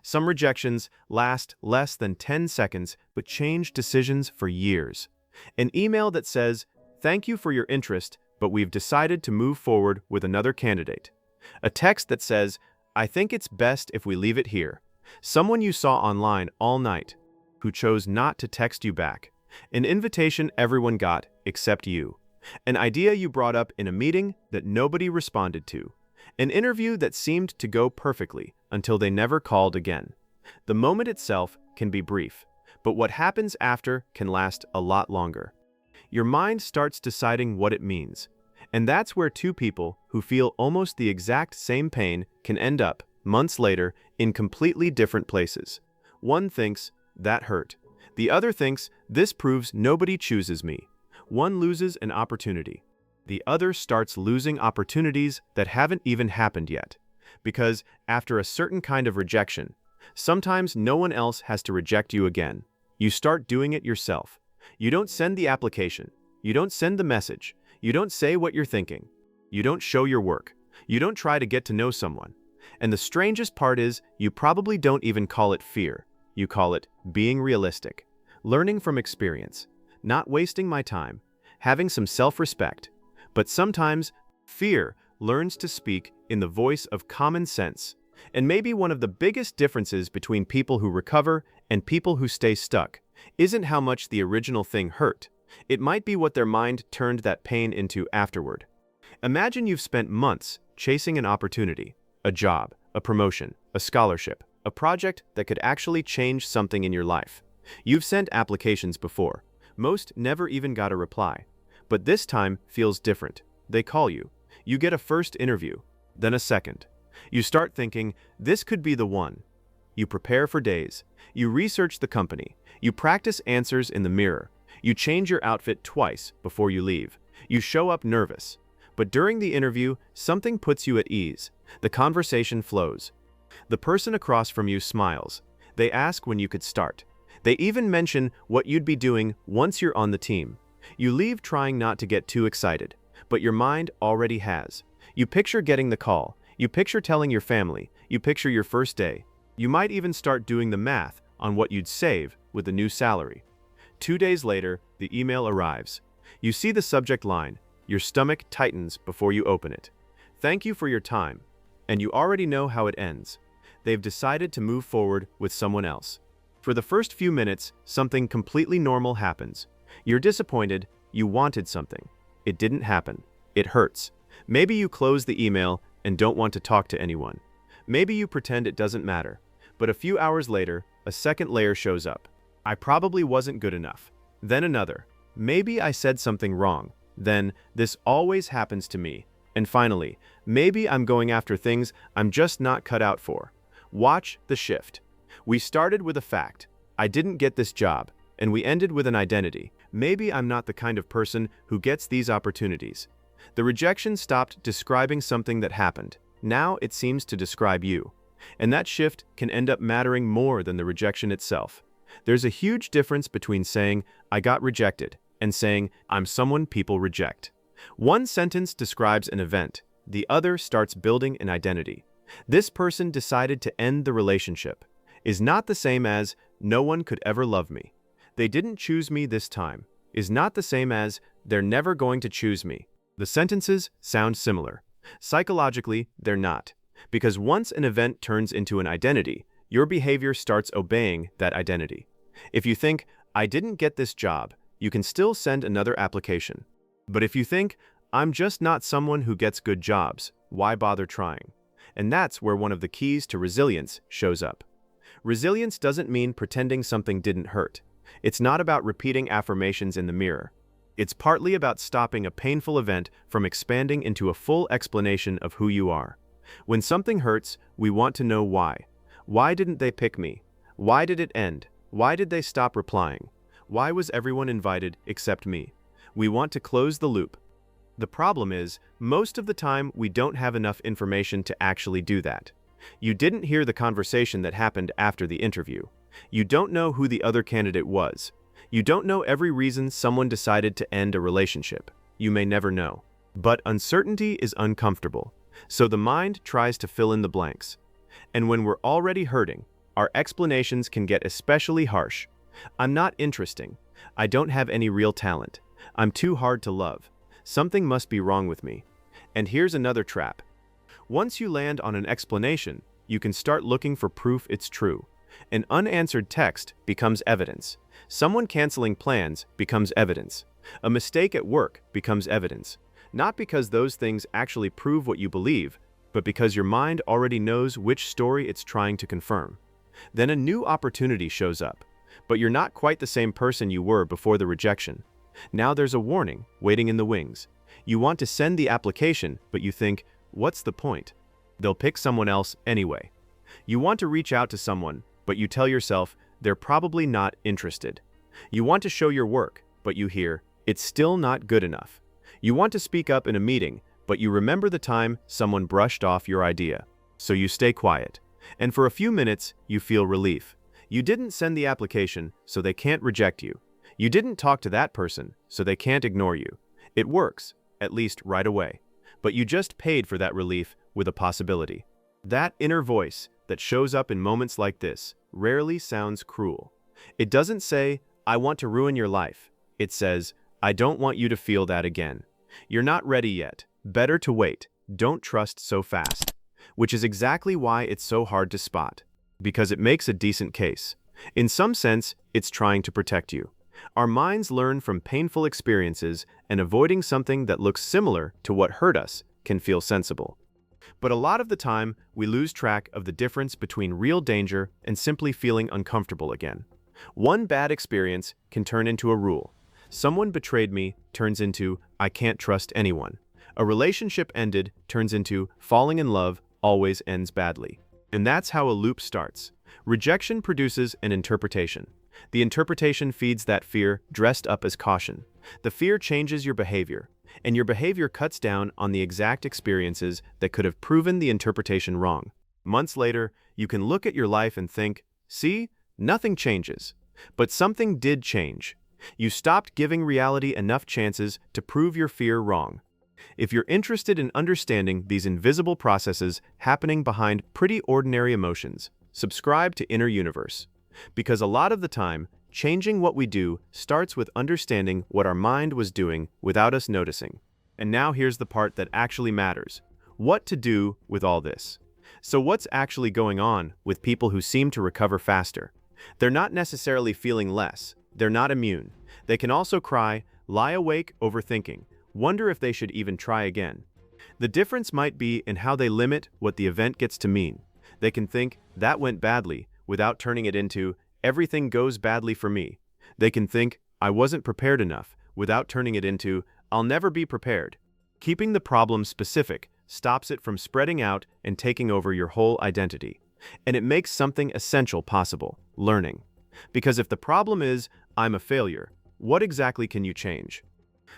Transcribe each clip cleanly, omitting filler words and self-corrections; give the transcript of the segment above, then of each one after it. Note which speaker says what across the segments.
Speaker 1: Some rejections last less than 10 seconds but change decisions for years. An email that says, "Thank you for your interest, but we've decided to move forward with another candidate." A text that says, "I think it's best if we leave it here." Someone you saw online all night who chose not to text you back. An invitation everyone got except you. An idea you brought up in a meeting that nobody responded to. An interview that seemed to go perfectly until they never called again. The moment itself can be brief, but what happens after can last a lot longer. Your mind starts deciding what it means. And that's where two people who feel almost the exact same pain can end up, months later, in completely different places. One thinks, "That hurt." The other thinks, "This proves nobody chooses me." One loses an opportunity. The other starts losing opportunities that haven't even happened yet. Because after a certain kind of rejection, sometimes no one else has to reject you again. You start doing it yourself. You don't send the application. You don't send the message. You don't say what you're thinking. You don't show your work. You don't try to get to know someone. And the strangest part is, you probably don't even call it fear. You call it being realistic, learning from experience, not wasting my time, having some self-respect. But sometimes, fear learns to speak in the voice of common sense. And maybe one of the biggest differences between people who recover and people who stay stuck isn't how much the original thing hurt. It might be what their mind turned that pain into afterward. Imagine you've spent months chasing an opportunity, a job, a promotion, a scholarship, a project that could actually change something in your life. You've sent applications before. Most never even got a reply. But this time feels different. They call you. You get a first interview, then a second. You start thinking, this could be the one. You prepare for days. You research the company. You practice answers in the mirror. You change your outfit twice before you leave. You show up nervous. But during the interview, something puts you at ease. The conversation flows. The person across from you smiles. They ask when you could start. They even mention what you'd be doing once you're on the team. You leave trying not to get too excited, but your mind already has. You picture getting the call. You picture telling your family. You picture your first day. You might even start doing the math on what you'd save with the new salary. 2 days later, the email arrives. You see the subject line. Your stomach tightens before you open it. "Thank you for your time." And you already know how it ends. They've decided to move forward with someone else. For the first few minutes, something completely normal happens. You're disappointed. You wanted something. It didn't happen. It hurts. Maybe you close the email and don't want to talk to anyone. Maybe you pretend it doesn't matter. But a few hours later, a second layer shows up. "I probably wasn't good enough." Then another. "Maybe I said something wrong." Then, "This always happens to me." And finally, "Maybe I'm going after things I'm just not cut out for." Watch the shift. We started with a fact. I didn't get this job. And we ended with an identity. Maybe I'm not the kind of person who gets these opportunities. The rejection stopped describing something that happened. Now it seems to describe you. And that shift can end up mattering more than the rejection itself. There's a huge difference between saying, "I got rejected," and saying, "I'm someone people reject." One sentence describes an event. The other starts building an identity. "This person decided to end the relationship" is not the same as "no one could ever love me." "They didn't choose me this time" is not the same as "they're never going to choose me." The sentences sound similar. Psychologically, they're not. Because once an event turns into an identity, your behavior starts obeying that identity. If you think, "I didn't get this job," you can still send another application. But if you think, "I'm just not someone who gets good jobs, why bother trying?" And that's where one of the keys to resilience shows up. Resilience doesn't mean pretending something didn't hurt. It's not about repeating affirmations in the mirror. It's partly about stopping a painful event from expanding into a full explanation of who you are. When something hurts, we want to know why. Why didn't they pick me? Why did it end? Why did they stop replying? Why was everyone invited except me? We want to close the loop. The problem is, most of the time we don't have enough information to actually do that. You didn't hear the conversation that happened after the interview. You don't know who the other candidate was. You don't know every reason someone decided to end a relationship. You may never know. But uncertainty is uncomfortable, so the mind tries to fill in the blanks. And when we're already hurting, our explanations can get especially harsh. I'm not interesting. I don't have any real talent. I'm too hard to love. Something must be wrong with me. And here's another trap. Once you land on an explanation, you can start looking for proof it's true. An unanswered text becomes evidence. Someone canceling plans becomes evidence. A mistake at work becomes evidence. Not because those things actually prove what you believe, but because your mind already knows which story it's trying to confirm. Then a new opportunity shows up, but you're not quite the same person you were before the rejection. Now there's a warning waiting in the wings. You want to send the application, but you think, what's the point? They'll pick someone else anyway. You want to reach out to someone, but you tell yourself they're probably not interested. You want to show your work, but you hear, it's still not good enough. You want to speak up in a meeting, but you remember the time someone brushed off your idea. So you stay quiet. And for a few minutes, you feel relief. You didn't send the application, so they can't reject you. You didn't talk to that person, so they can't ignore you. It works, at least right away. But you just paid for that relief with a possibility. That inner voice that shows up in moments like this rarely sounds cruel. It doesn't say, I want to ruin your life. It says, I don't want you to feel that again. You're not ready yet. Better to wait. Don't trust so fast. Which is exactly why it's so hard to spot. Because it makes a decent case. In some sense, it's trying to protect you. Our minds learn from painful experiences, and avoiding something that looks similar to what hurt us can feel sensible. But a lot of the time, we lose track of the difference between real danger and simply feeling uncomfortable again. One bad experience can turn into a rule. Someone betrayed me turns into, I can't trust anyone. A relationship ended turns into, falling in love always ends badly. And that's how a loop starts. Rejection produces an interpretation. The interpretation feeds that fear dressed up as caution. The fear changes your behavior, and your behavior cuts down on the exact experiences that could have proven the interpretation wrong. Months later, you can look at your life and think, see, nothing changes. But something did change. You stopped giving reality enough chances to prove your fear wrong. If you're interested in understanding these invisible processes happening behind pretty ordinary emotions, subscribe to Inner Universe. Because a lot of the time, changing what we do starts with understanding what our mind was doing without us noticing. And now here's the part that actually matters. What to do with all this. So what's actually going on with people who seem to recover faster? They're not necessarily feeling less. They're not immune. They can also cry, lie awake overthinking, wonder if they should even try again. The difference might be in how they limit what the event gets to mean. They can think, that went badly, without turning it into, everything goes badly for me. They can think, I wasn't prepared enough, without turning it into, I'll never be prepared. Keeping the problem specific stops it from spreading out and taking over your whole identity. And it makes something essential possible, learning. Because if the problem is, I'm a failure, what exactly can you change?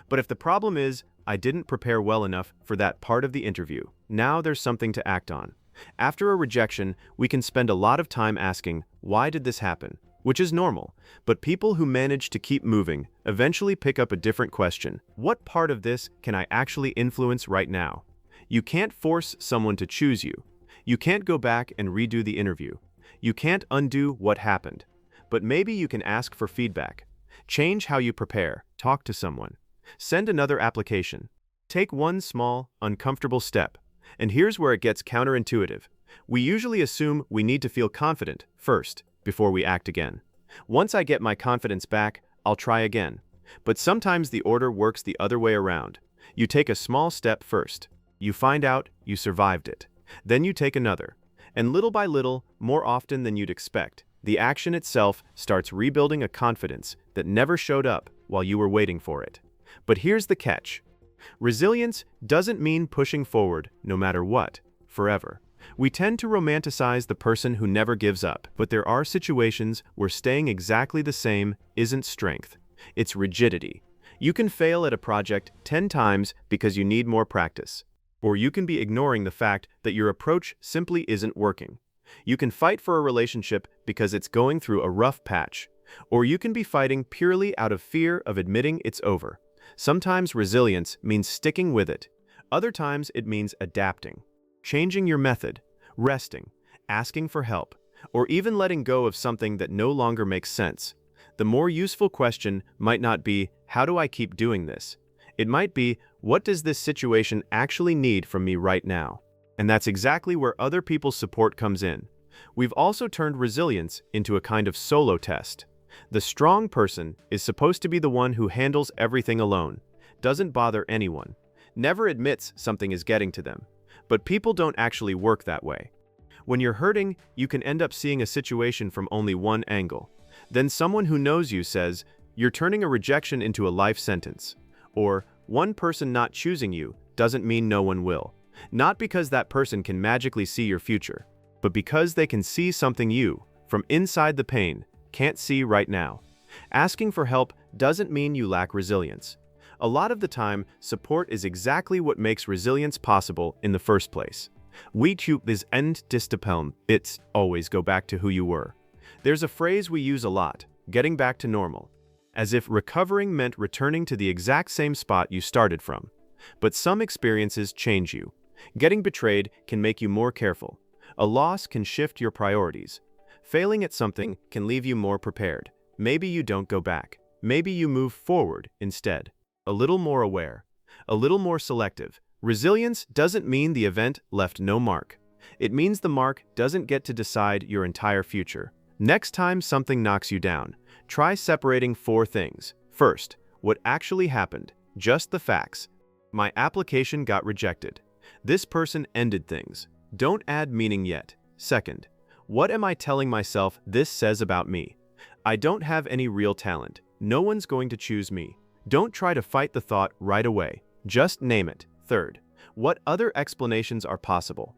Speaker 1: But if the problem is, I didn't prepare well enough for that part of the interview, now there's something to act on. After a rejection, we can spend a lot of time asking, why did this happen? Which is normal, but people who manage to keep moving eventually pick up a different question. What part of this can I actually influence right now? You can't force someone to choose you. You can't go back and redo the interview. You can't undo what happened. But maybe you can ask for feedback. Change how you prepare. Talk to someone. Send another application. Take one small, uncomfortable step. And here's where it gets counterintuitive. We usually assume we need to feel confident first before we act again. Once I get my confidence back, I'll try again. But sometimes the order works the other way around. You take a small step first. You find out you survived it. Then you take another. And little by little, more often than you'd expect, the action itself starts rebuilding a confidence that never showed up while you were waiting for it. But here's the catch. Resilience doesn't mean pushing forward, no matter what, forever. We tend to romanticize the person who never gives up, but there are situations where staying exactly the same isn't strength. It's rigidity. You can fail at a project 10 times because you need more practice. Or you can be ignoring the fact that your approach simply isn't working. You can fight for a relationship because it's going through a rough patch. Or you can be fighting purely out of fear of admitting it's over. Sometimes resilience means sticking with it. Other times it means adapting, changing your method, resting, asking for help. or even letting go of something that no longer makes sense. The more useful question might not be, how do I keep doing this? It might be, what does this situation actually need from me right now? And that's exactly where other people's support comes in. We've also turned resilience into a kind of solo test. The strong person is supposed to be the one who handles everything alone, doesn't bother anyone, never admits something is getting to them. But people don't actually work that way. When you're hurting, you can end up seeing a situation from only one angle. Then someone who knows you says, you're turning a rejection into a life sentence. Or, one person not choosing you doesn't mean no one will. Not because that person can magically see your future, but because they can see something you, from inside the pain, can't see right now. Asking for help doesn't mean you lack resilience. A lot of the time, support is exactly what makes resilience possible in the first place. We tube this end distapelm, it's always go back to who you were. There's a phrase we use a lot, getting back to normal, as if recovering meant returning to the exact same spot you started from. But some experiences change you. Getting betrayed can make you more careful. A loss can shift your priorities. Failing at something can leave you more prepared. Maybe you don't go back. Maybe you move forward instead. A little more aware. A little more selective. Resilience doesn't mean the event left no mark. It means the mark doesn't get to decide your entire future. Next time something knocks you down, try separating 4 things. First, what actually happened. Just the facts. My application got rejected. This person ended things. Don't add meaning yet. Second, what am I telling myself this says about me? I don't have any real talent. No one's going to choose me. Don't try to fight the thought right away. Just name it. Third, what other explanations are possible?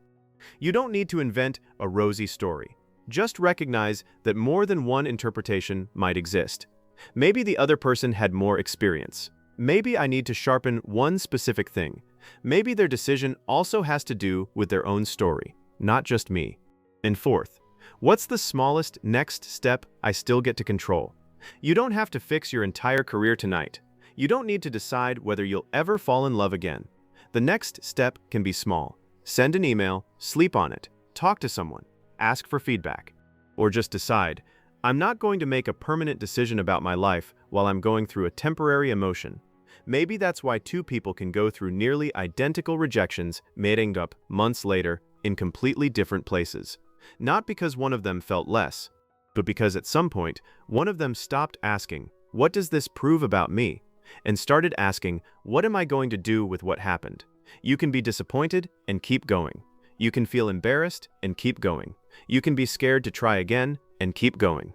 Speaker 1: You don't need to invent a rosy story. Just recognize that more than one interpretation might exist. Maybe the other person had more experience. Maybe I need to sharpen one specific thing. Maybe their decision also has to do with their own story, not just me. And fourth, what's the smallest next step I still get to control? You don't have to fix your entire career tonight. You don't need to decide whether you'll ever fall in love again. The next step can be small. Send an email, sleep on it, talk to someone, ask for feedback. Or just decide, I'm not going to make a permanent decision about my life while I'm going through a temporary emotion. Maybe that's why 2 people can go through nearly identical rejections, mating up months later in completely different places. Not because one of them felt less, but because at some point, one of them stopped asking, what does this prove about me? And started asking, what am I going to do with what happened? You can be disappointed and keep going. You can feel embarrassed and keep going. You can be scared to try again and keep going.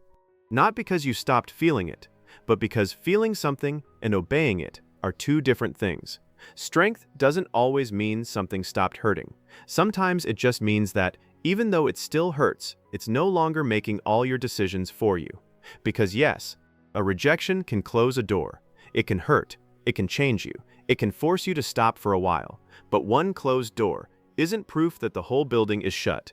Speaker 1: Not because you stopped feeling it, but because feeling something and obeying it are 2 different things. Strength doesn't always mean something stopped hurting. Sometimes it just means that, even though it still hurts, it's no longer making all your decisions for you. Because yes, a rejection can close a door. It can hurt. It can change you. It can force you to stop for a while. But one closed door isn't proof that the whole building is shut.